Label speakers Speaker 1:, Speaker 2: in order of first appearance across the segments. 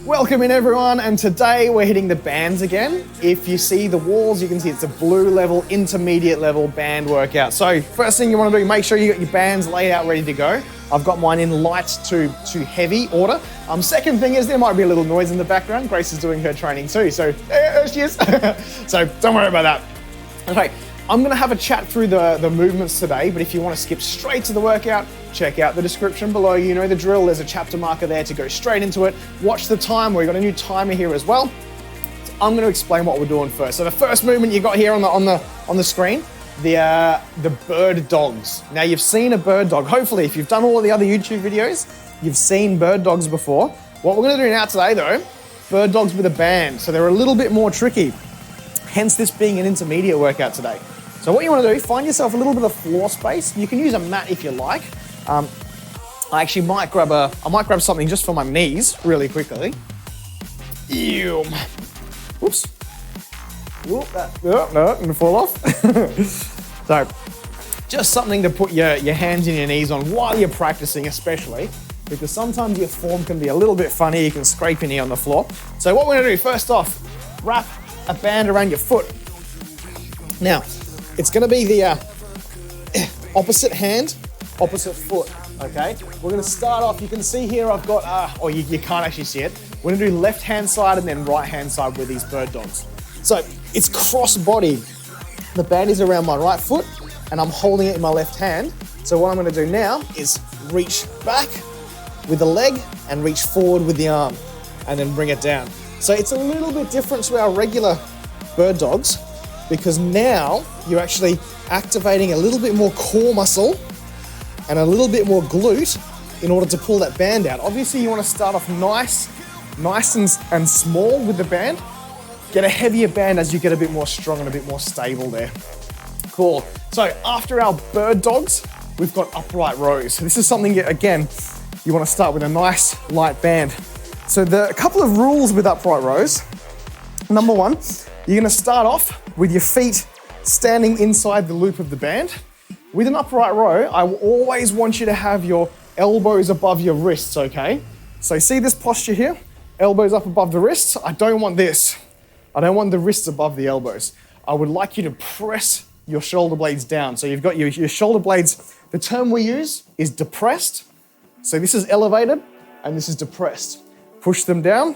Speaker 1: Welcome in everyone, and today we're hitting the bands again. If you see the walls, you can see it's a blue level, intermediate level band workout. So first thing you want to do, make sure you got your bands laid out ready to go. I've got mine in light to heavy order. Second thing is there might be a little noise in the background. Grace is doing her training too, so there she is. So don't worry about that. Okay, I'm gonna have a chat through the movements today, but if you want to skip straight to the workout, check out the description below. You know the drill, there's a chapter marker there to go straight into it. Watch the time, we've got a new timer here as well. So I'm gonna explain what we're doing first. So the first movement you got here on the screen, the bird dogs. Now you've seen a bird dog. Hopefully, if you've done all of the other YouTube videos, you've seen bird dogs before. What we're gonna do now today though, bird dogs with a band. So they're a little bit more tricky, hence this being an intermediate workout today. So what you wanna do, find yourself a little bit of floor space. You can use a mat if you like. I actually might grab something just for my knees really quickly. Ew. Whoops. Whoop, no, gonna fall off. So, just something to put your hands in your knees on while you're practicing, especially, because sometimes your form can be a little bit funny. You can scrape your knee on the floor. So what we're gonna do, first off, wrap a band around your foot. Now, it's gonna be the opposite hand, opposite foot, okay? We're gonna start off, you can see here I've got, or you can't actually see it. We're gonna do left hand side and then right hand side with these bird dogs. So it's cross body. The band is around my right foot and I'm holding it in my left hand. So what I'm gonna do now is reach back with the leg and reach forward with the arm and then bring it down. So it's a little bit different to our regular bird dogs because now you're actually activating a little bit more core muscle and a little bit more glute in order to pull that band out. Obviously you wanna start off nice and small with the band. Get a heavier band as you get a bit more strong and a bit more stable there. Cool. So after our bird dogs, we've got upright rows. So this is something, again, you wanna start with a nice light band. So a couple of rules with upright rows. Number one, you're gonna start off with your feet standing inside the loop of the band. With an upright row, I will always want you to have your elbows above your wrists, okay? So see this posture here? Elbows up above the wrists. I don't want this. I don't want the wrists above the elbows. I would like you to press your shoulder blades down. So you've got your shoulder blades, the term we use is depressed. So this is elevated and this is depressed. Push them down.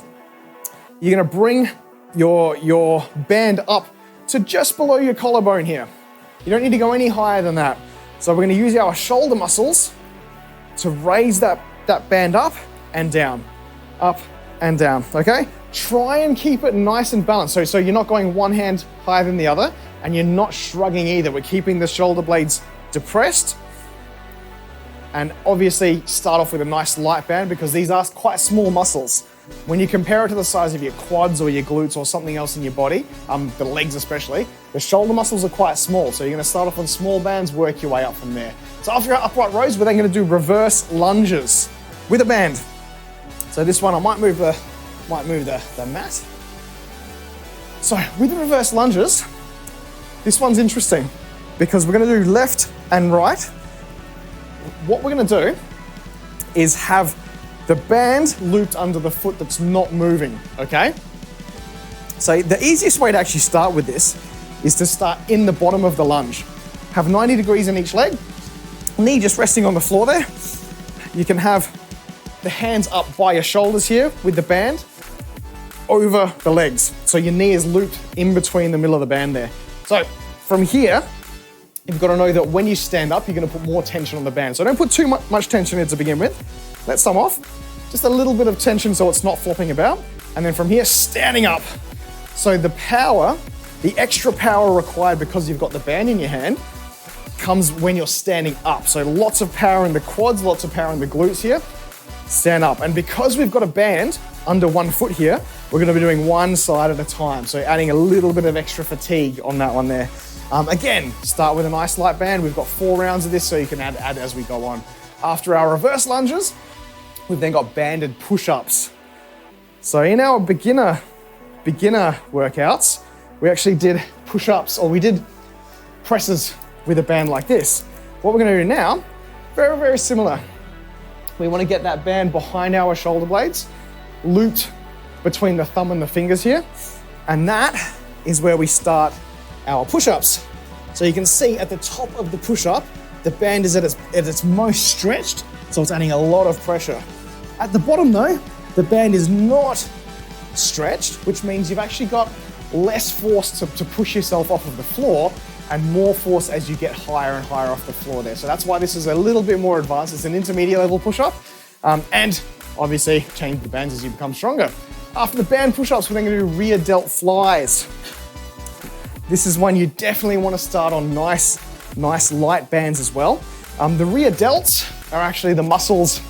Speaker 1: You're gonna bring your band up to just below your collarbone here. You don't need to go any higher than that. So we're gonna use our shoulder muscles to raise that band up and down, okay? Try and keep it nice and balanced. So you're not going one hand higher than the other and you're not shrugging either. We're keeping the shoulder blades depressed and obviously start off with a nice light band because these are quite small muscles. When you compare it to the size of your quads or your glutes or something else in your body, the legs especially, the shoulder muscles are quite small. So you're gonna start off on small bands, work your way up from there. So after our upright rows, we're then gonna do reverse lunges with a band. So this one, I might move the mat. So with the reverse lunges, this one's interesting because we're gonna do left and right. What we're gonna do is have the band looped under the foot that's not moving, okay? So the easiest way to actually start with this is to start in the bottom of the lunge. Have 90 degrees in each leg, knee just resting on the floor there. You can have the hands up by your shoulders here with the band over the legs. So your knee is looped in between the middle of the band there. So from here, you've got to know that when you stand up, you're going to put more tension on the band. So don't put too much tension in to begin with. Let some off. Just a little bit of tension so it's not flopping about. And then from here, standing up. So the power, the extra power required because you've got the band in your hand comes when you're standing up. So lots of power in the quads, lots of power in the glutes here. Stand up. And because we've got a band under one foot here, we're going to be doing one side at a time. So adding a little bit of extra fatigue on that one there. Again, start with a nice light band. We've got 4 rounds of this, so you can add as we go on. After our reverse lunges, we've then got banded push-ups. So in our beginner workouts, we actually did push-ups, or we did presses with a band like this. What we're gonna do now, very, very similar. We wanna get that band behind our shoulder blades, looped between the thumb and the fingers here. And that is where we start our push-ups. So you can see at the top of the push-up, the band is at its most stretched, so it's adding a lot of pressure. At the bottom though, the band is not stretched, which means you've actually got less force to push yourself off of the floor and more force as you get higher and higher off the floor there. So that's why this is a little bit more advanced. It's an intermediate level push-up. And obviously change the bands as you become stronger. After the band push-ups, we're then gonna do rear delt flies. This is one you definitely wanna start on nice light bands as well. The rear delts are actually the muscles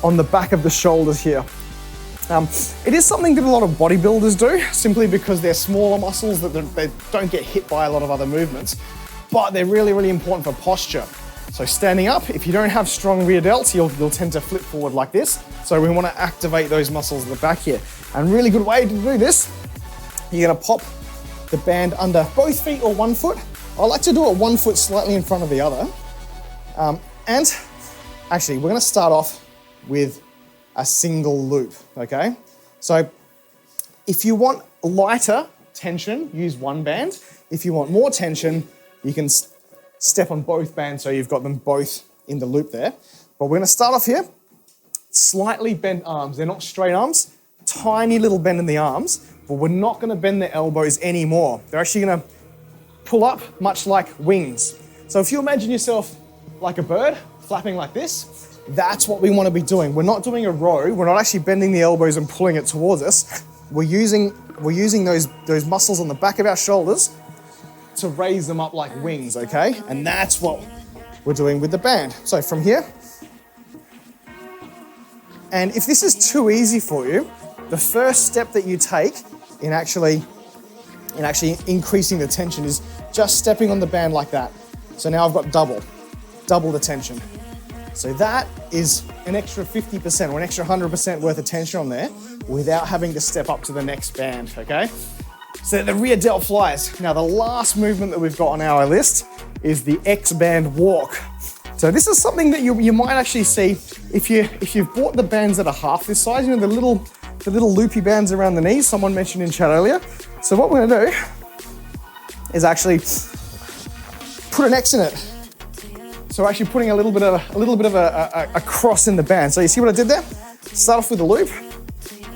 Speaker 1: on the back of the shoulders here. It is something that a lot of bodybuilders do, simply because they're smaller muscles that they don't get hit by a lot of other movements, but they're really, really important for posture. So standing up, if you don't have strong rear delts, you'll tend to flip forward like this. So we wanna activate those muscles at the back here. And a really good way to do this, you're gonna pop the band under both feet or 1 foot. I like to do it 1 foot slightly in front of the other. And actually, we're gonna start off with a single loop, okay? So if you want lighter tension, use one band. If you want more tension, you can step on both bands so you've got them both in the loop there. But we're gonna start off here, slightly bent arms. They're not straight arms, tiny little bend in the arms, but we're not gonna bend the elbows anymore. They're actually gonna pull up much like wings. So if you imagine yourself like a bird, flapping like this, that's what we want to be doing. We're not doing a row. We're not actually bending the elbows and pulling it towards us. We're using those muscles on the back of our shoulders to raise them up like wings, okay? And that's what we're doing with the band. So from here, and if this is too easy for you, the first step that you take in actually increasing the tension is just stepping on the band like that. So now I've got double the tension. So that is an extra 50% or an extra 100% worth of tension on there without having to step up to the next band, okay? So the rear delt flies. Now the last movement that we've got on our list is the X-band walk. So this is something that you might actually see if you've bought the bands that are half this size, you know, the little loopy bands around the knees, someone mentioned in chat earlier. So what we're gonna do is actually put an X in it. So we're actually putting a little bit of a cross in the band. So you see what I did there? Start off with a loop,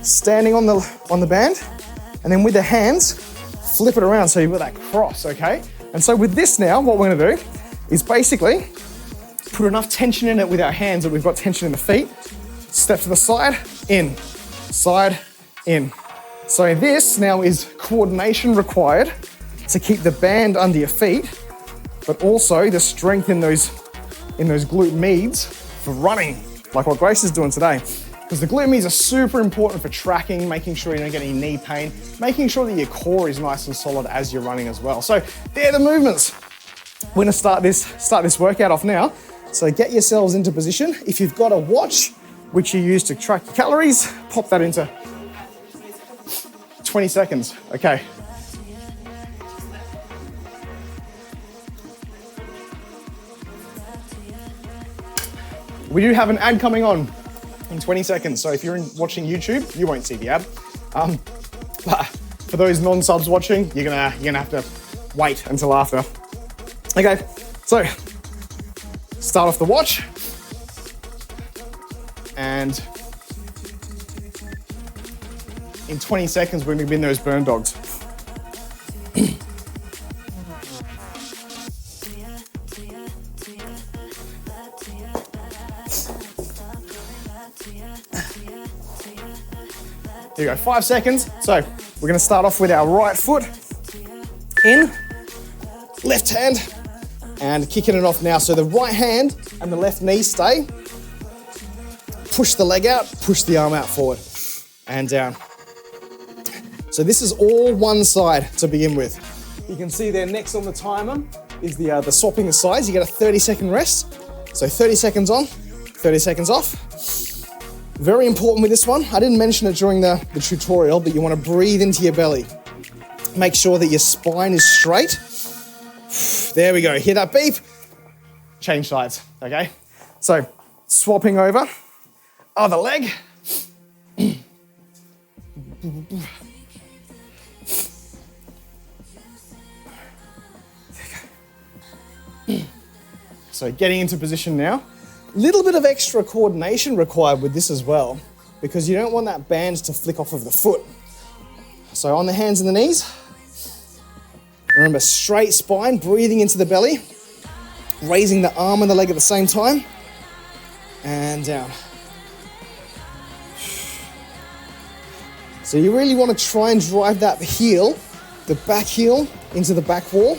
Speaker 1: standing on the band, and then with the hands, flip it around so you've got that cross, okay? And so with this now, what we're gonna do is basically put enough tension in it with our hands that we've got tension in the feet, step to the side, in. So this now is coordination required to keep the band under your feet, but also the strength in those glute medials for running, like what Grace is doing today. Because the glute medials are super important for tracking, making sure you don't get any knee pain, making sure that your core is nice and solid as you're running as well. So they're the movements. We're gonna start this workout off now. So get yourselves into position. If you've got a watch, which you use to track your calories, pop that into 20 seconds, okay. We do have an ad coming on in 20 seconds, so if you're watching YouTube, you won't see the ad. But for those non-subs watching, you're gonna have to wait until after. Okay, so start off the watch, and in 20 seconds, we're gonna be in those burn dogs. There you go, 5 seconds. So we're gonna start off with our right foot in, left hand, and kicking it off now. So the right hand and the left knee stay. Push the leg out, push the arm out forward and down. So this is all one side to begin with. You can see there next on the timer is the swapping the sides. You get a 30-second rest. So 30 seconds on, 30 seconds off. Very important with this one. I didn't mention it during the tutorial, but you want to breathe into your belly. Make sure that your spine is straight. There we go. Hear that beep? Change sides, okay? So swapping over. Other leg. So getting into position now. Little bit of extra coordination required with this as well, because you don't want that band to flick off of the foot. So on the hands and the knees. Remember, straight spine, breathing into the belly, raising the arm and the leg at the same time, and down. So you really want to try and drive that heel, the back heel, into the back wall.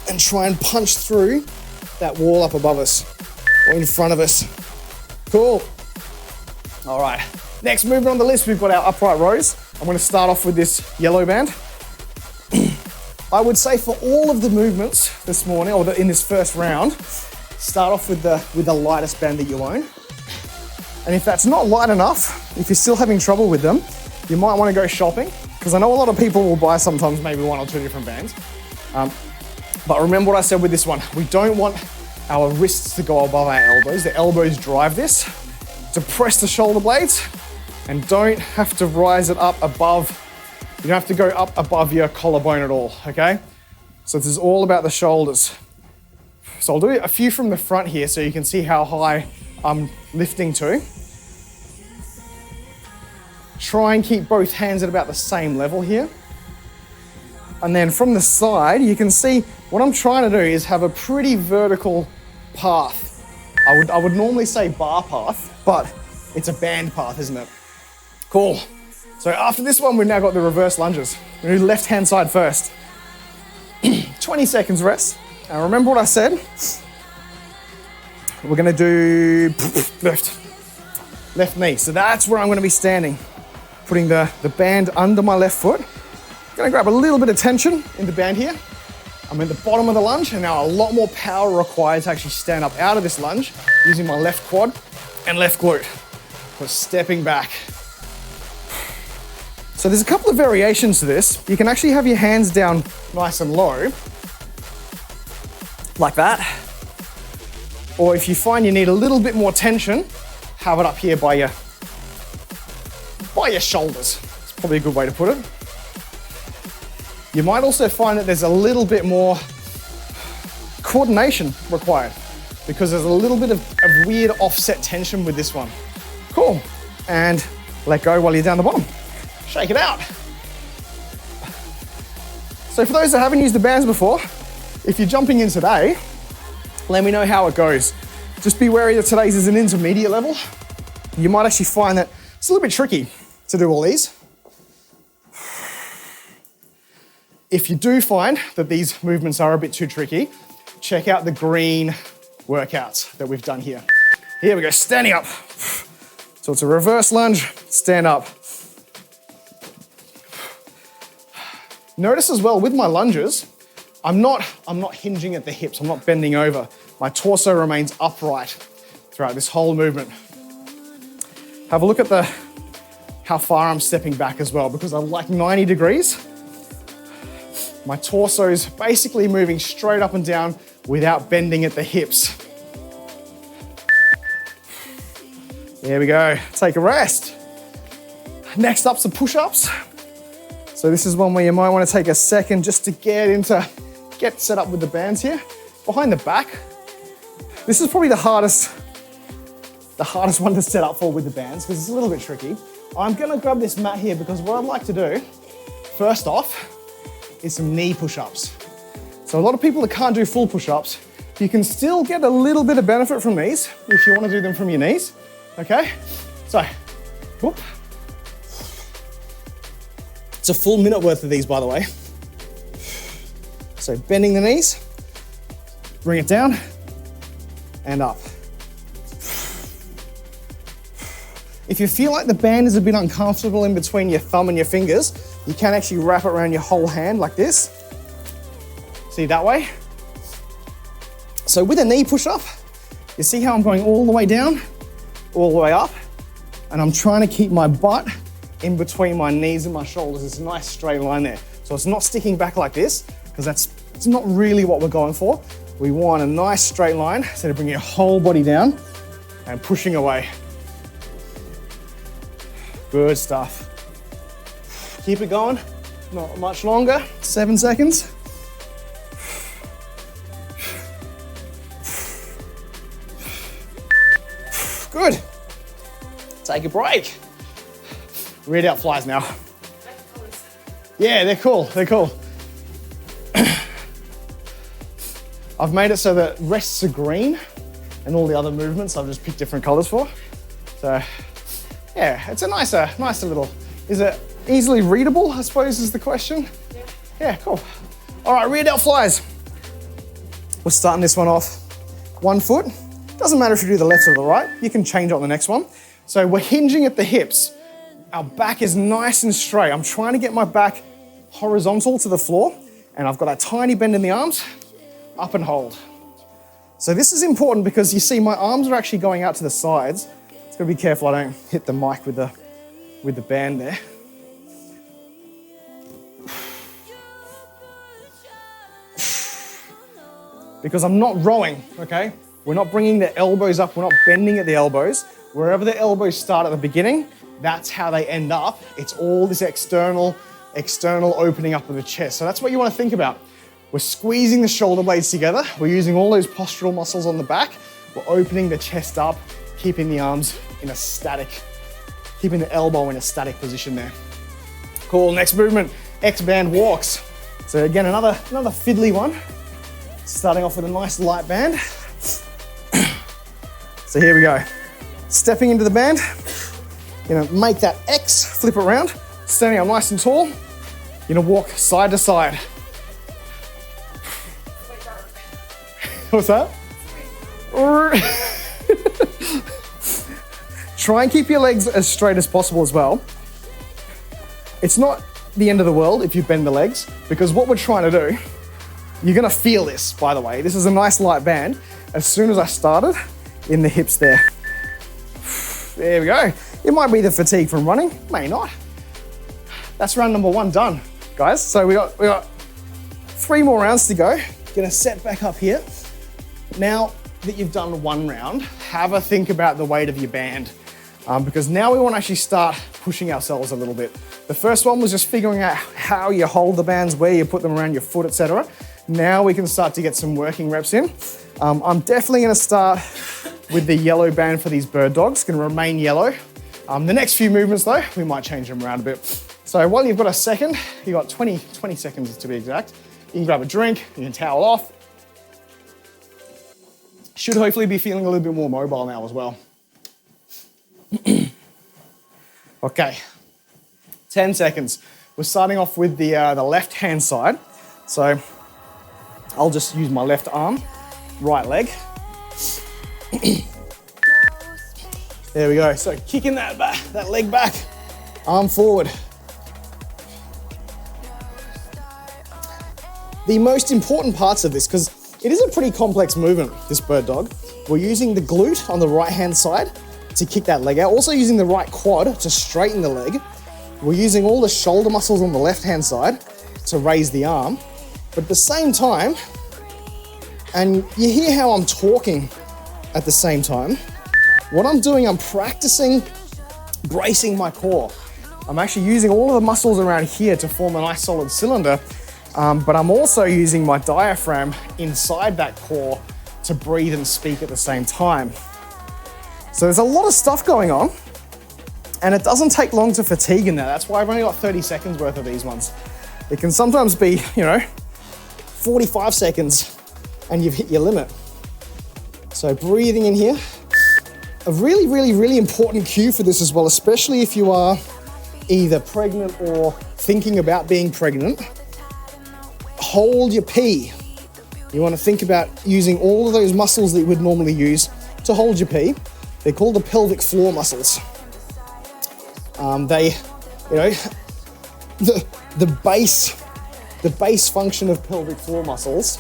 Speaker 1: And try and punch through that wall up above us or in front of us. Cool. All right, next movement on the list, we've got our upright rows. I'm going to start off with this yellow band. I would say for all of the movements this morning, or in this first round, start off with the lightest band that you own. And if that's not light enough, if you're still having trouble with them, you might want to go shopping, because I know a lot of people will buy sometimes maybe one or two different bands. But remember what I said with this one. We don't want our wrists to go above our elbows. The elbows drive this. Depress the shoulder blades and don't have to rise it up above. You don't have to go up above your collarbone at all, okay? So this is all about the shoulders. So I'll do a few from the front here so you can see how high I'm lifting to. Try and keep both hands at about the same level here. And then from the side, you can see what I'm trying to do is have a pretty vertical path. I would normally say bar path, but it's a band path, isn't it? Cool. So after this one, we've now got the reverse lunges. We're gonna do left hand side first. 20 seconds rest. Now remember what I said? We're gonna do left knee. So that's where I'm gonna be standing. Putting the band under my left foot. Gonna grab a little bit of tension in the band here. I'm at the bottom of the lunge, and now a lot more power required to actually stand up out of this lunge using my left quad and left glute. So stepping back. So there's a couple of variations to this. You can actually have your hands down nice and low, like that. Or if you find you need a little bit more tension, have it up here by your shoulders. It's probably a good way to put it. You might also find that there's a little bit more coordination required because there's a little bit of weird offset tension with this one. Cool. And let go while you're down the bottom. Shake it out. So for those that haven't used the bands before, if you're jumping in today, let me know how it goes. Just be wary that today's is an intermediate level. You might actually find that it's a little bit tricky to do all these. If you do find that these movements are a bit too tricky, check out the green workouts that we've done here. Here we go, standing up. So it's a reverse lunge, stand up. Notice as well with my lunges, I'm not hinging at the hips, I'm not bending over. My torso remains upright throughout this whole movement. Have a look at how far I'm stepping back as well, because I'm like 90 degrees. My torso's basically moving straight up and down without bending at the hips. There we go, take a rest. Next up, some push-ups. So this is one where you might want to take a second just to get set up with the bands here. Behind the back. This is probably the hardest one to set up for with the bands because it's a little bit tricky. I'm gonna grab this mat here because what I'd like to do, first off, is some knee push-ups. So a lot of people that can't do full push-ups, you can still get a little bit of benefit from these if you want to do them from your knees, okay? So, whoop. It's a full minute worth of these, by the way. So bending the knees, bring it down, and up. If you feel like the band is a bit uncomfortable in between your thumb and your fingers, you can actually wrap it around your whole hand like this. See that way? So with a knee push-up, you see how I'm going all the way down, all the way up, and I'm trying to keep my butt in between my knees and my shoulders. It's a nice straight line there. So it's not sticking back like this. because it's not really what we're going for. We want a nice straight line instead of bringing your whole body down and pushing away. Good stuff. Keep it going, not much longer, 7 seconds. Good. Take a break. Rear delt flies now. Yeah, they're cool, they're cool. I've made it so that rests are green and all the other movements I've just picked different colors for. So yeah, it's a nicer little, is it easily readable, I suppose is the question? Yeah, cool. All right, rear delt flies. We're starting this one off 1 foot. Doesn't matter if you do the left or the right, you can change on the next one. So we're hinging at the hips. Our back is nice and straight. I'm trying to get my back horizontal to the floor, and I've got that tiny bend in the arms, up and hold. So this is important because you see my arms are actually going out to the sides. It's gotta be careful I don't hit the mic with the band there. Because I'm not rowing, okay? We're not bringing the elbows up, we're not bending at the elbows. Wherever the elbows start at the beginning, that's how they end up. It's all this external opening up of the chest. So that's what you want to think about. We're squeezing the shoulder blades together. We're using all those postural muscles on the back. We're opening the chest up, keeping the arms in a static, keeping the elbow in a static position there. Cool, next movement, X-band walks. So again, another fiddly one. Starting off with a nice light band. So here we go. Stepping into the band, you're gonna make that X, flip around, standing up nice and tall. You're gonna walk side to side. What's that? Try and keep your legs as straight as possible as well. It's not the end of the world if you bend the legs, because what we're trying to do, you're gonna feel this, by the way. This is a nice light band. As soon as I started, in the hips there. There we go. It might be the fatigue from running, may not. That's round number 1 done, guys. So we got 3 more rounds to go. Gonna set back up here. Now that you've done 1 round, have a think about the weight of your band. Because now we want to actually start pushing ourselves a little bit. The first one was just figuring out how you hold the bands, where you put them around your foot, etc. Now we can start to get some working reps in. I'm definitely gonna start with the yellow band for these bird dogs. It's gonna remain yellow. The next few movements though, we might change them around a bit. So while you've got a second, you've got 20 seconds to be exact. You can grab a drink, you can towel off. Should hopefully be feeling a little bit more mobile now as well. Okay, 10 seconds. We're starting off with the left-hand side. So I'll just use my left arm, right leg. There we go. So kicking that leg back, arm forward. The most important parts of this, because it is a pretty complex movement, this bird dog. We're using the glute on the right-hand side to kick that leg out. Also using the right quad to straighten the leg. We're using all the shoulder muscles on the left-hand side to raise the arm. But at the same time, and you hear how I'm talking at the same time, what I'm doing, I'm practicing bracing my core. I'm actually using all of the muscles around here to form a nice solid cylinder, but I'm also using my diaphragm inside that core to breathe and speak at the same time. So there's a lot of stuff going on, and it doesn't take long to fatigue in that. That's why I've only got 30 seconds worth of these ones. It can sometimes be, 45 seconds and you've hit your limit. So breathing in here. A really, really, really important cue for this as well, especially if you are either pregnant or thinking about being pregnant. Hold your pee. You want to think about using all of those muscles that you would normally use to hold your pee. They're called the pelvic floor muscles. The base function of pelvic floor muscles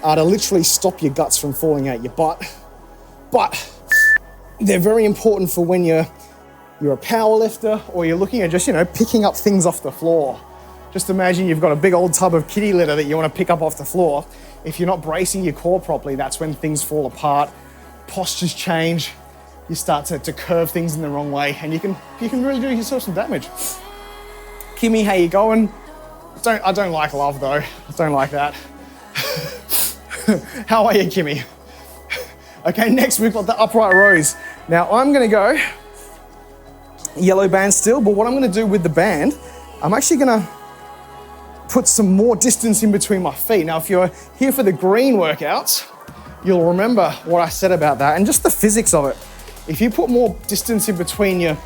Speaker 1: are to literally stop your guts from falling out your butt. But they're very important for when you're a power lifter or you're looking at just, picking up things off the floor. Just imagine you've got a big old tub of kitty litter that you want to pick up off the floor. If you're not bracing your core properly, that's when things fall apart, postures change, you start to curve things in the wrong way, and you can really do yourself some damage. Kimmy, how you going? I don't like love though. I don't like that. How are you, Kimmy? Okay, next we've got the upright rows. Now I'm gonna go yellow band still, but what I'm gonna do with the band, I'm actually gonna put some more distance in between my feet. Now, if you're here for the green workouts, you'll remember what I said about that and just the physics of it. If you put more distance in between your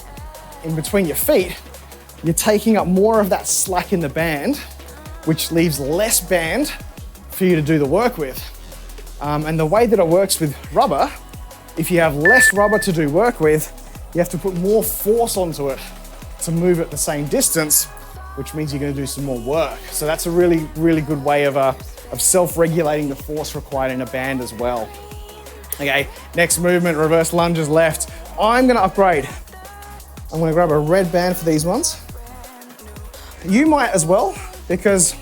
Speaker 1: feet, you're taking up more of that slack in the band, which leaves less band for you to do the work with. And the way that it works with rubber, if you have less rubber to do work with, you have to put more force onto it to move it the same distance, which means you're gonna do some more work. So that's a really, really good way of self-regulating the force required in a band as well. Okay, next movement, reverse lunges left. I'm gonna upgrade. I'm gonna grab a red band for these ones. You might as well, because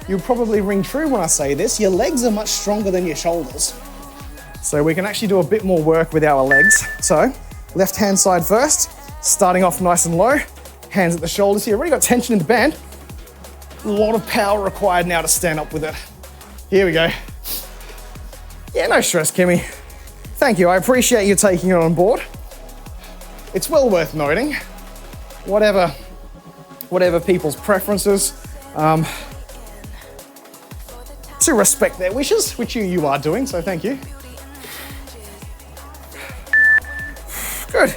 Speaker 1: you'll probably ring true when I say this, your legs are much stronger than your shoulders. So we can actually do a bit more work with our legs. So, left hand side first, starting off nice and low, hands at the shoulders here. Already got tension in the band. A lot of power required now to stand up with it. Here we go. Yeah, no stress, Kimmy. Thank you, I appreciate you taking it on board. It's well worth noting, whatever people's preferences, to respect their wishes, which you are doing, so thank you. Good.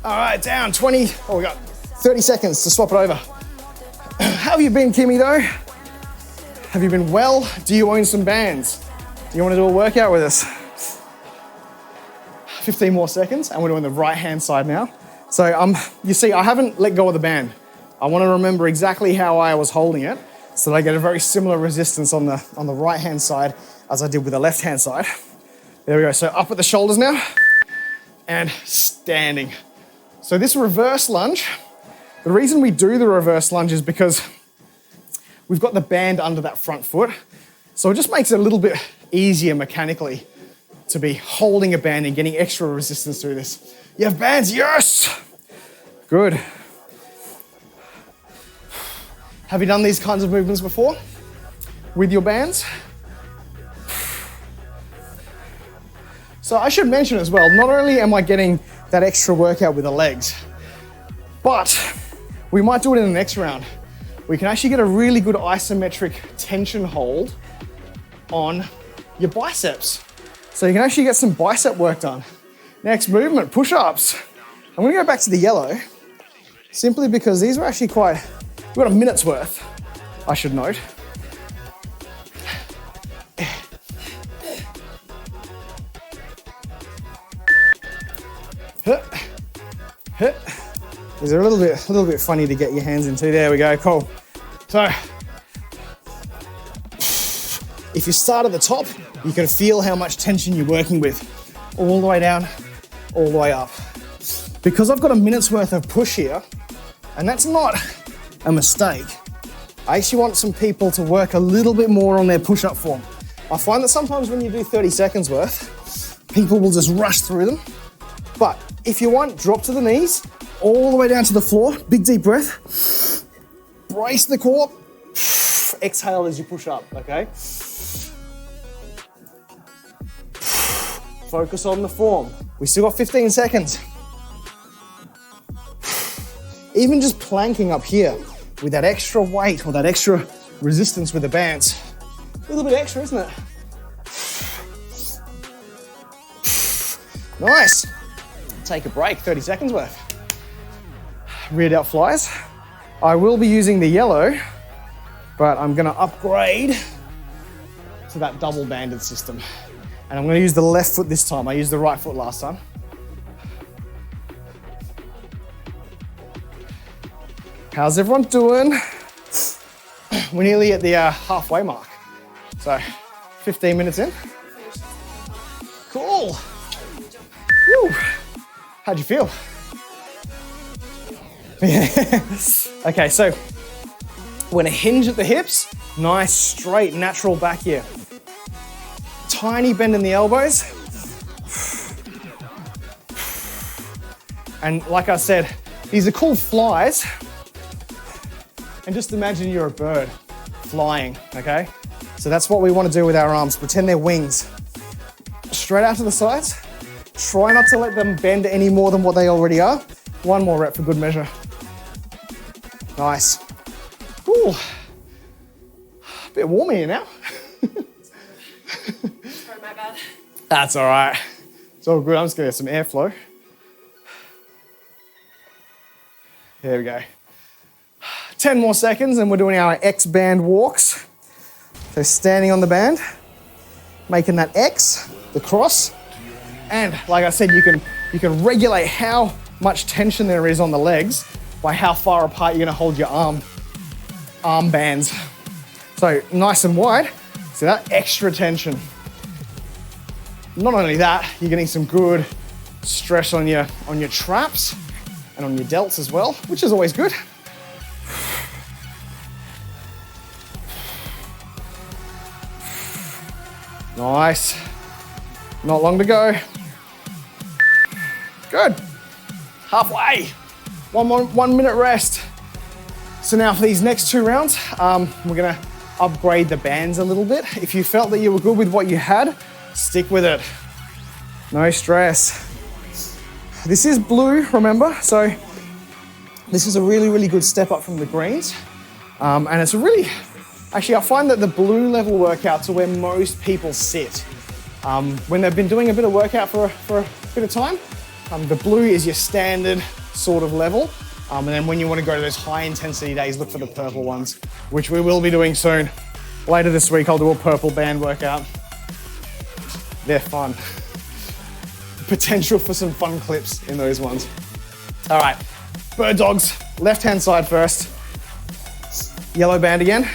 Speaker 1: All right, down 20, we got 30 seconds to swap it over. How have you been, Kimmy, though? Have you been well? Do you own some bands? Do you want to do a workout with us? 15 more seconds, and we're doing the right-hand side now. So, you see, I haven't let go of the band. I want to remember exactly how I was holding it, so that I get a very similar resistance on the right-hand side as I did with the left-hand side. There we go, so up at the shoulders now, and standing. So this reverse lunge, the reason we do the reverse lunge is because we've got the band under that front foot, so it just makes it a little bit easier mechanically to be holding a band and getting extra resistance through this. You have bands, yes! Good. Have you done these kinds of movements before with your bands? So I should mention as well, not only am I getting that extra workout with the legs, but we might do it in the next round. We can actually get a really good isometric tension hold on your biceps. So you can actually get some bicep work done. Next movement, push-ups. I'm gonna go back to the yellow, simply because these are actually we've got a minute's worth, I should note. These are a little bit funny to get your hands into. There we go, cool. So, if you start at the top, you can feel how much tension you're working with. All the way down, all the way up. Because I've got a minute's worth of push here, and that's not a mistake, I actually want some people to work a little bit more on their push-up form. I find that sometimes when you do 30 seconds worth, people will just rush through them. But if you want, drop to the knees, all the way down to the floor, big deep breath, brace the core, exhale as you push up, okay? Focus on the form. We still got 15 seconds. Even just planking up here with that extra weight or that extra resistance with the bands. A little bit extra, isn't it? Nice. Take a break, 30 seconds worth. Rear delt flies. I will be using the yellow, but I'm gonna upgrade to that double banded system. And I'm gonna use the left foot this time. I used the right foot last time. How's everyone doing? We're nearly at the halfway mark. So, 15 minutes in. Cool. Woo. How'd you feel? Okay, so We're gonna hinge at the hips. Nice, straight, natural back here. Tiny bend in the elbows. And like I said, these are called flies. And just imagine you're a bird flying, okay? So that's what we want to do with our arms. Pretend they're wings. Straight out to the sides. Try not to let them bend any more than what they already are. One more rep for good measure. Nice. Ooh. A bit warm here now.
Speaker 2: Sorry, my bad.
Speaker 1: That's all right. It's all good. I'm just gonna get some airflow. There we go. 10 more seconds and we're doing our X band walks. So standing on the band, making that X, the cross. And like I said, you can regulate how much tension there is on the legs by how far apart you're gonna hold your arm bands. So nice and wide, so that extra tension. Not only that, you're getting some good stress on your traps and on your delts as well, which is always good. Nice. Not long to go. Good. Halfway. 1 minute rest. So now for these next 2 rounds, we're gonna upgrade the bands a little bit. If you felt that you were good with what you had, stick with it. No stress. This is blue, remember? So this is a really, really good step up from the greens. And it's a really, actually I find that the blue level workouts are where most people sit. When they've been doing a bit of workout for a bit of time, the blue is your standard sort of level. And then when you want to go to those high intensity days, look for the purple ones, which we will be doing soon. Later this week, I'll do a purple band workout. They're fun. Potential for some fun clips in those ones. All right, bird dogs, left-hand side first. Yellow band again.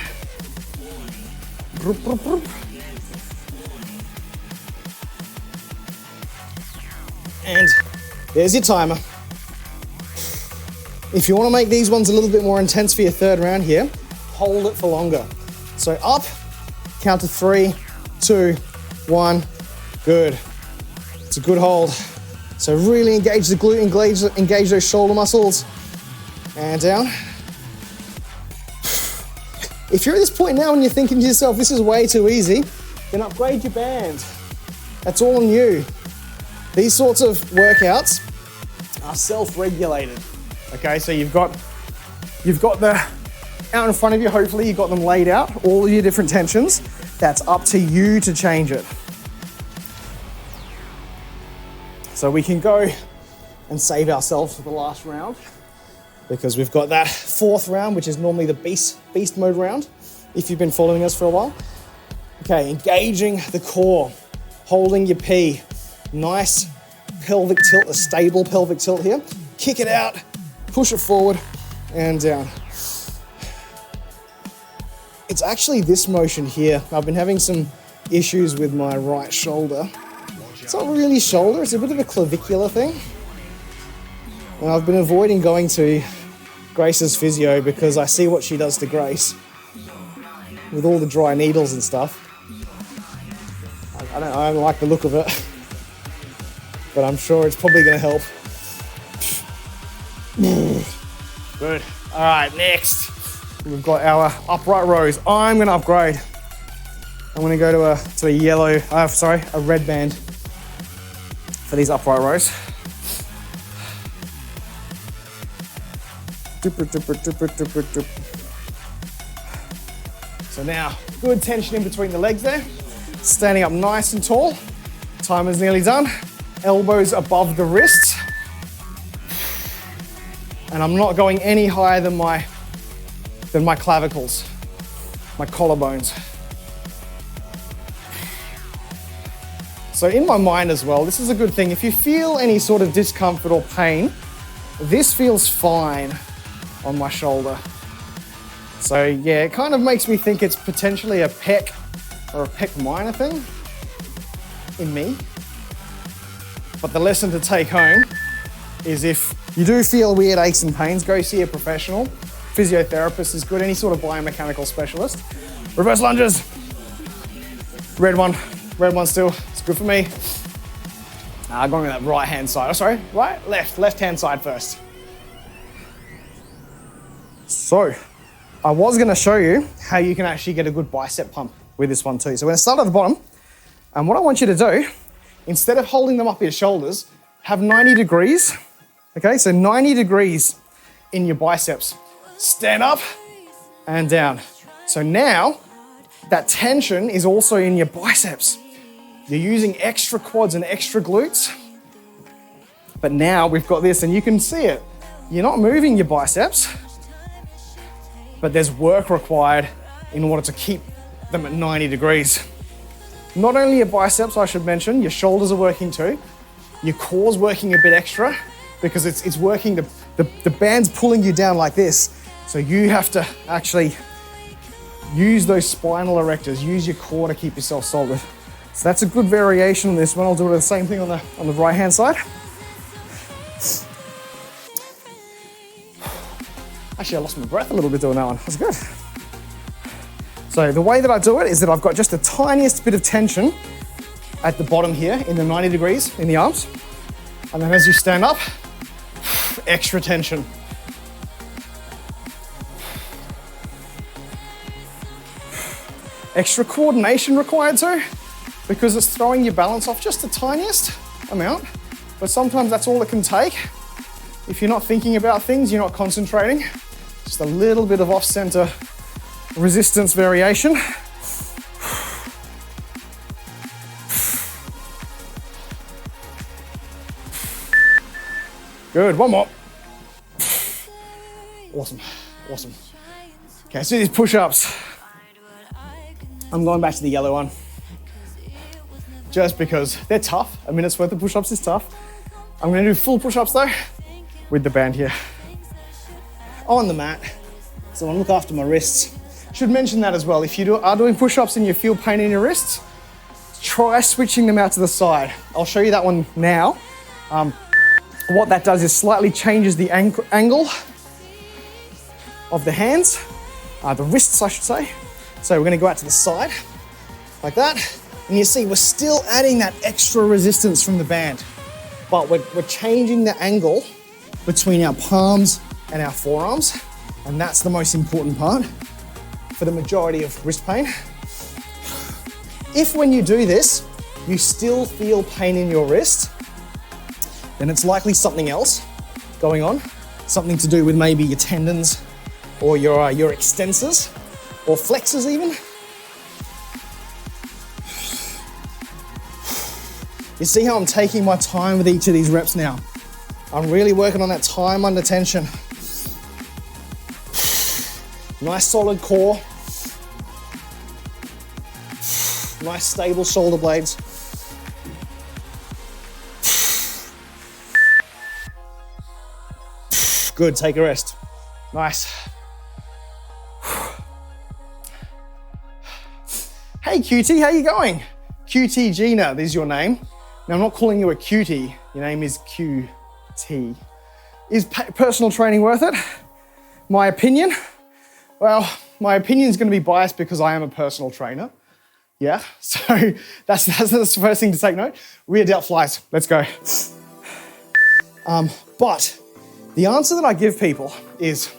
Speaker 1: And there's your timer. If you want to make these ones a little bit more intense for your 3rd round here, hold it for longer. So up, count to 3, 2, 1, good. It's a good hold. So really engage the glute, engage those shoulder muscles. And down. If you're at this point now and you're thinking to yourself, this is way too easy, then upgrade your band. That's all on you. These sorts of workouts are self-regulated. Okay, so you've got the out in front of you, hopefully you've got them laid out, all of your different tensions. That's up to you to change it. So we can go and save ourselves for the last round because we've got that 4th round, which is normally the beast mode round, if you've been following us for a while. Okay, engaging the core, holding your P. Nice pelvic tilt, a stable pelvic tilt here. Kick it out, push it forward and down. It's actually this motion here. I've been having some issues with my right shoulder. It's not really shoulder, it's a bit of a clavicular thing. And I've been avoiding going to Grace's physio because I see what she does to Grace with all the dry needles and stuff. I don't like the look of it, but I'm sure it's probably gonna help. Good. All right, next. We've got our upright rows. I'm gonna upgrade. I'm gonna go to a red band for these upright rows. So now, good tension in between the legs there. Standing up nice and tall. Timer's nearly done. Elbows above the wrists. And I'm not going any higher than my clavicles, my collarbones. So in my mind as well, this is a good thing. If you feel any sort of discomfort or pain, this feels fine on my shoulder. So yeah, it kind of makes me think it's potentially a pec or a pec minor thing in me. But the lesson to take home is if you do feel weird aches and pains, go see a professional. physiotherapist is good, any sort of biomechanical specialist. Reverse lunges. Red one still, it's good for me. Going with that right hand side, left hand side first. So, I was gonna show you how you can actually get a good bicep pump with this one too. So we're gonna start at the bottom, and what I want you to do, instead of holding them up your shoulders, have 90 degrees, okay? So 90 degrees in your biceps. Stand up and down. So now, that tension is also in your biceps. You're using extra quads and extra glutes, but now we've got this and you can see it. You're not moving your biceps, but there's work required in order to keep them at 90 degrees. Not only your biceps, I should mention, your shoulders are working too. Your core's working a bit extra because it's working, the band's pulling you down like this. So you have to actually use those spinal erectors, use your core to keep yourself solid. So that's a good variation on this one. I'll do the same thing on the right hand side. Actually, I lost my breath a little bit doing that one. That's good. So the way that I do it is that I've got just the tiniest bit of tension at the bottom here in the 90 degrees in the arms. And then as you stand up, extra tension. Extra coordination required too, because it's throwing your balance off just the tiniest amount, but sometimes that's all it can take. If you're not thinking about things, you're not concentrating, just a little bit of off-center resistance variation. Good, one more. Awesome. Okay, so these push-ups. I'm going back to the yellow one, just because they're tough. A minute's worth of push-ups is tough. I'm gonna do full push-ups though, with the band here. On the mat, so I'm gonna look after my wrists. Should mention that as well, if you are doing push-ups and you feel pain in your wrists, try switching them out to the side. I'll show you that one now. What that does is slightly changes the angle of the hands, the wrists I should say. So we're gonna go out to the side, like that. And you see, we're still adding that extra resistance from the band, but we're changing the angle between our palms and our forearms. And that's the most important part for the majority of wrist pain. If when you do this, you still feel pain in your wrist, then it's likely something else going on. Something to do with maybe your tendons or your extensors, or flexors even. You see how I'm taking my time with each of these reps now? I'm really working on that time under tension. Nice solid core. Nice stable shoulder blades. Good, take a rest. Nice. Hey cutie, how you going? QT Gina, this is your name. Now I'm not calling you a cutie, your name is QT. Is personal training worth it? My opinion? Well, my opinion is gonna be biased because I am a personal trainer. Yeah, so that's the first thing to take note. Rear delt flies, let's go. But the answer that I give people is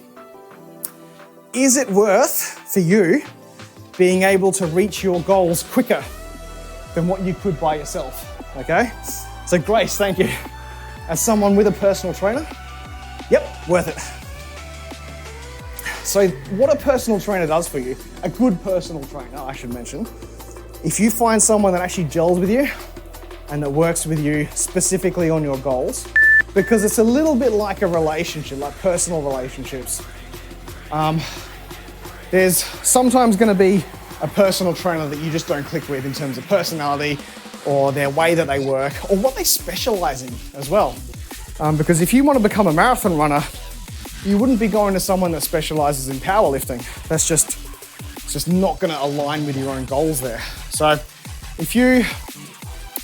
Speaker 1: it worth for you being able to reach your goals quicker than what you could by yourself, okay? So Grace, thank you. As someone with a personal trainer, yep, worth it. So what a personal trainer does for you, a good personal trainer, I should mention, if you find someone that actually gels with you and that works with you specifically on your goals, because it's a little bit like a relationship, like personal relationships. There's sometimes gonna be a personal trainer that you just don't click with in terms of personality or their way that they work or what they specialize in as well. Because if you want to become a marathon runner, you wouldn't be going to someone that specializes in powerlifting. It's just not gonna align with your own goals there. So if you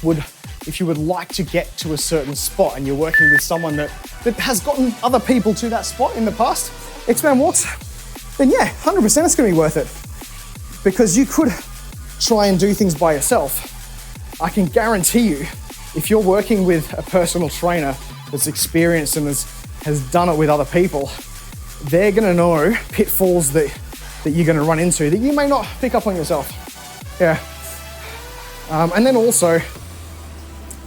Speaker 1: would like to get to a certain spot and you're working with someone that that has gotten other people to that spot in the past, expand walks, then yeah, 100% it's gonna be worth it. Because you could try and do things by yourself. I can guarantee you, if you're working with a personal trainer that's experienced and has done it with other people, they're gonna know pitfalls that you're gonna run into that you may not pick up on yourself. Yeah. And then also,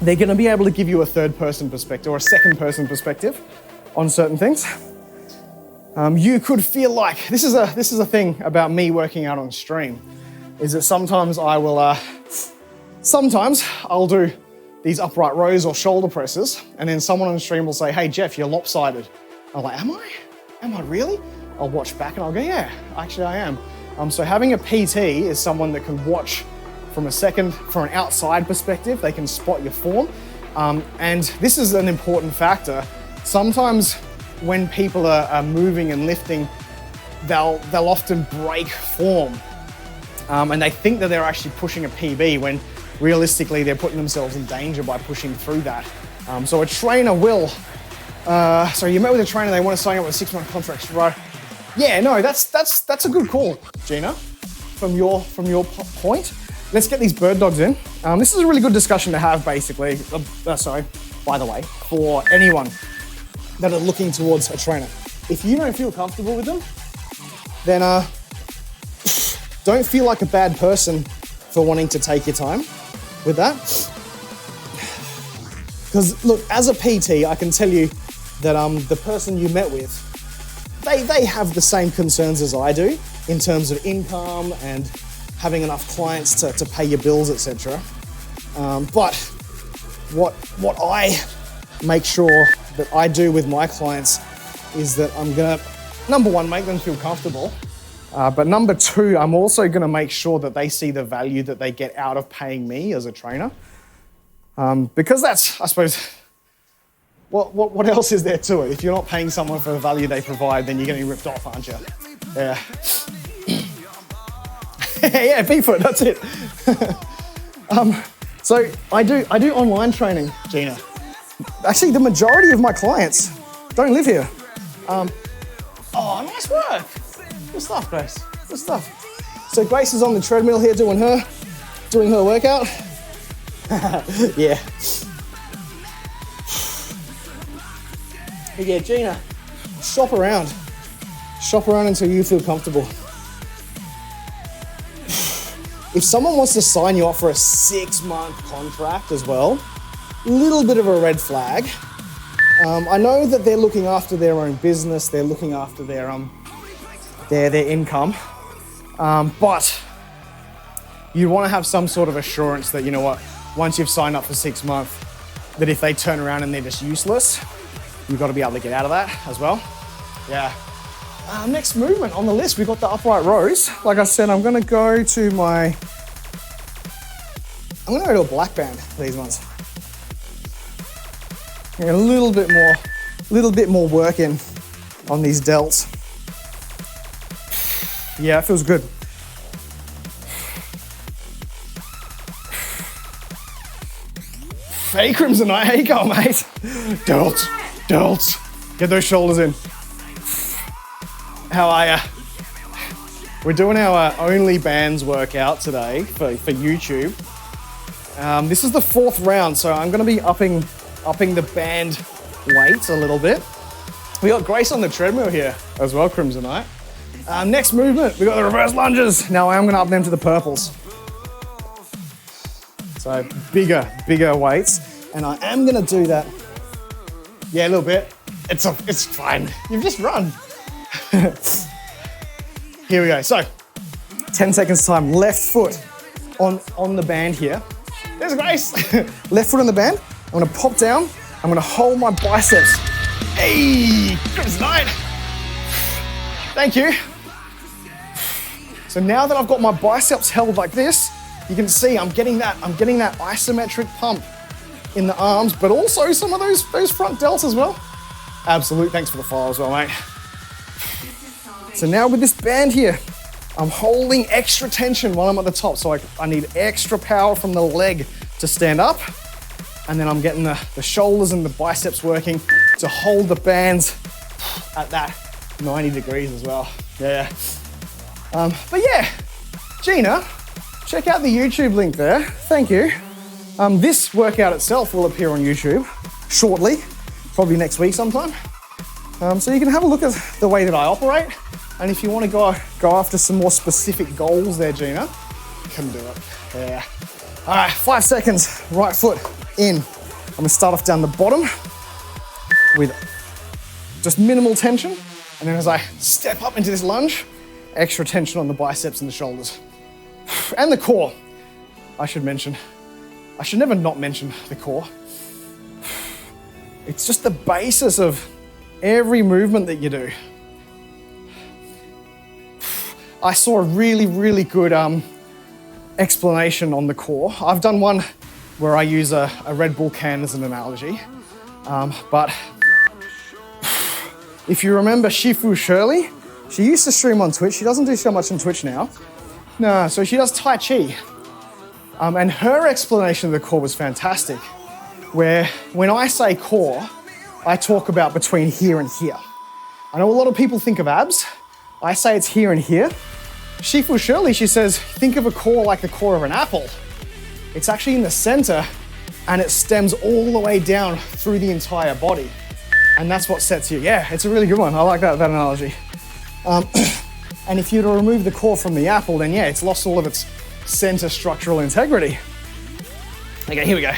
Speaker 1: they're gonna be able to give you a third person perspective or a second person perspective on certain things. You could feel like, this is a thing about me working out on stream, is that sometimes I will, sometimes I'll do these upright rows or shoulder presses, and then someone on the stream will say, hey Jeff, you're lopsided. I'm like, am I? Am I really? I'll watch back and I'll go, yeah, actually I am. So having a PT is someone that can watch from an outside perspective. They can spot your form. And this is an important factor. Sometimes when people are moving and lifting, they'll often break form. And they think that they're actually pushing a PB when realistically they're putting themselves in danger by pushing through that. So a trainer will, so you met with a trainer, they want to sign up with a 6-month contract, right? Yeah, no, that's a good call, Gina, from your point. Let's get these bird dogs in. This is a really good discussion to have, basically. Sorry, by the way, for anyone that are looking towards a trainer. If you don't feel comfortable with them, then don't feel like a bad person for wanting to take your time with that. Because look, as a PT, I can tell you that the person you met with, they have the same concerns as I do in terms of income and having enough clients to pay your bills, etc. But what I make sure that I do with my clients is that I'm gonna, number one, make them feel comfortable. But number two, I'm also gonna make sure that they see the value that they get out of paying me as a trainer. Because that's, I suppose, what else is there to it? If you're not paying someone for the value they provide, then you're getting ripped off, aren't you? Yeah. Yeah, Bigfoot, that's it. So I do online training, Gina. Actually, the majority of my clients don't live here. Oh, nice work. Good stuff, Grace. Good stuff. So Grace is on the treadmill here doing her workout. Yeah. But yeah, Gina, shop around. Shop around until you feel comfortable. If someone wants to sign you up for a 6-month contract as well, a little bit of a red flag. I know that they're looking after their own business, they're looking after their income, but you want to have some sort of assurance that, you know what, once you've signed up for 6 months, that if they turn around and they're just useless, you've got to be able to get out of that as well. Yeah. Next movement on the list, we've got the upright rows. Like I said, I'm going to go to a black band for these ones. Get a little bit more work in on these delts. Yeah, it feels good. Hey, Crimson Knight, how you going, mate? Delts. Get those shoulders in. How are ya? We're doing our only bands workout today for YouTube. This is the 4th round, so I'm going to be upping the band weights a little bit. We got Grace on the treadmill here as well, Crimson Knight. Next movement, we got the reverse lunges. Now I am going to up them to the purples. So bigger weights, and I am going to do that. Yeah, a little bit. It's fine. You've just run. Here we go. So 10 seconds time. Left foot on the band here. There's Grace. Left foot on the band. I'm going to pop down. I'm going to hold my biceps. Hey, good night. Thank you. So now that I've got my biceps held like this, you can see I'm getting that isometric pump in the arms, but also some of those front delts as well. Absolute. Thanks for the follow as well, mate. So now with this band here, I'm holding extra tension while I'm at the top. So I need extra power from the leg to stand up. And then I'm getting the shoulders and the biceps working to hold the bands at that 90 degrees as well. Yeah. But yeah, Gina, check out the YouTube link there. Thank you. This workout itself will appear on YouTube shortly, probably next week sometime. So you can have a look at the way that I operate. And if you want to go after some more specific goals there, Gina, you can do it. Yeah. All right, 5 seconds, right foot in. I'm gonna start off down the bottom with just minimal tension. And then as I step up into this lunge, extra tension on the biceps and the shoulders. And the core, I should mention. I should never not mention the core. It's just the basis of every movement that you do. I saw a really, really good explanation on the core. I've done one where I use a Red Bull can as an analogy. But if you remember Shifu Shirley, she used to stream on Twitch. She doesn't do so much on Twitch now. No, so she does Tai Chi. And her explanation of the core was fantastic, where when I say core, I talk about between here and here. I know a lot of people think of abs. I say it's here and here. Shifu Shirley, she says, think of a core like the core of an apple. It's actually in the center and it stems all the way down through the entire body. And that's what sets you. Yeah, it's a really good one. I like that analogy. And if you were to remove the core from the apple, then yeah, it's lost all of its center structural integrity. Okay, here we go.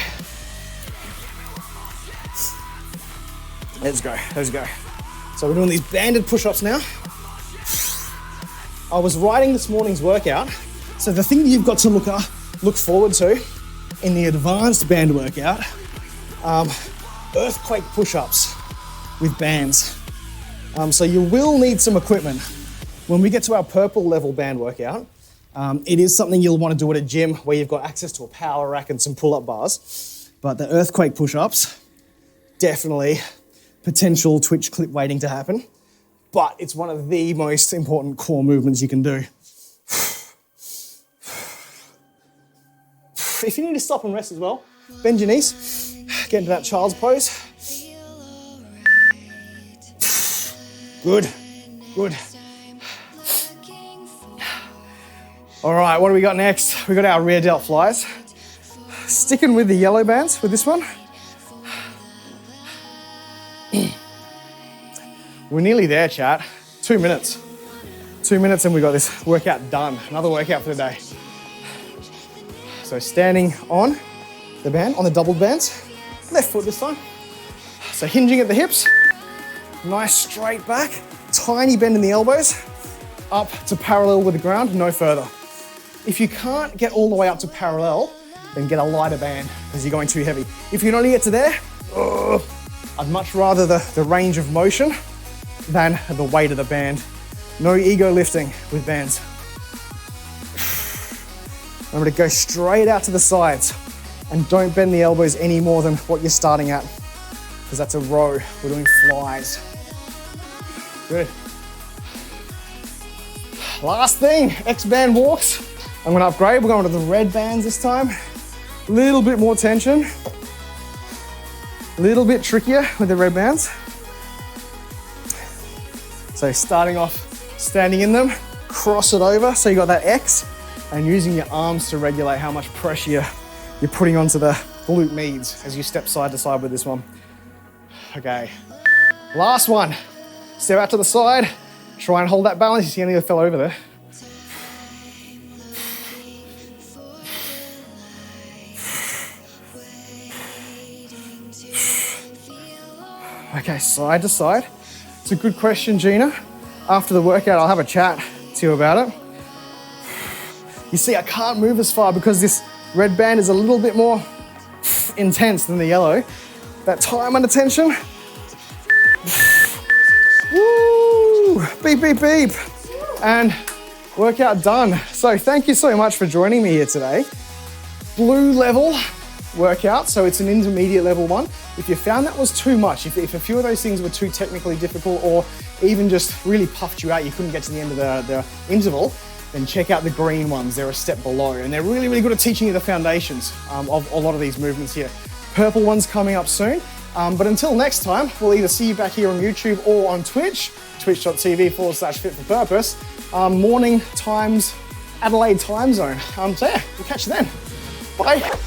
Speaker 1: Let's go. So we're doing these banded push-ups now. I was writing this morning's workout. So the thing that you've got to look forward to in the advanced band workout, earthquake push-ups with bands. So you will need some equipment. When we get to our purple level band workout, it is something you'll want to do at a gym where you've got access to a power rack and some pull-up bars. But the earthquake push-ups, definitely potential twitch clip waiting to happen. But it's one of the most important core movements you can do. If you need to stop and rest as well, bend your knees, get into that child's pose. Good. All right, what do we got next? We got our rear delt flies. Sticking with the yellow bands with this one. We're nearly there, chat. 2 minutes. 2 minutes and we got this workout done. Another workout for the day. So standing on the band, on the doubled bands. Left foot this time. So hinging at the hips. Nice straight back. Tiny bend in the elbows. Up to parallel with the ground, no further. If you can't get all the way up to parallel, then get a lighter band because you're going too heavy. If you can only get to there, I'd much rather the range of motion than the weight of the band. No ego lifting with bands. Remember to go straight out to the sides and don't bend the elbows any more than what you're starting at because that's a row. We're doing flies. Good. Last thing, X-band walks. I'm gonna upgrade, we're going to the red bands this time. A little bit more tension. A little bit trickier with the red bands. So starting off, standing in them, cross it over, so you got that X, and using your arms to regulate how much pressure you're putting onto the glute medians as you step side to side with this one. Okay, last one. Step out to the side, try and hold that balance. You see any of the fell over there. Okay, side to side. It's a good question, Gina. After the workout, I'll have a chat to you about it. You see, I can't move as far because this red band is a little bit more intense than the yellow. That time under tension. Woo! Beep, beep, beep. And workout done. So thank you so much for joining me here today. Blue level workout, so it's an intermediate level one. If you found that was too much, if a few of those things were too technically difficult or even just really puffed you out, you couldn't get to the end of the interval, then check out the green ones. They're a step below and they're really, really good at teaching you the foundations of a lot of these movements here. Purple one's coming up soon. But until next time, we'll either see you back here on YouTube or on Twitch, twitch.tv/fit for purpose, morning times, Adelaide time zone. So yeah, we'll catch you then. Bye.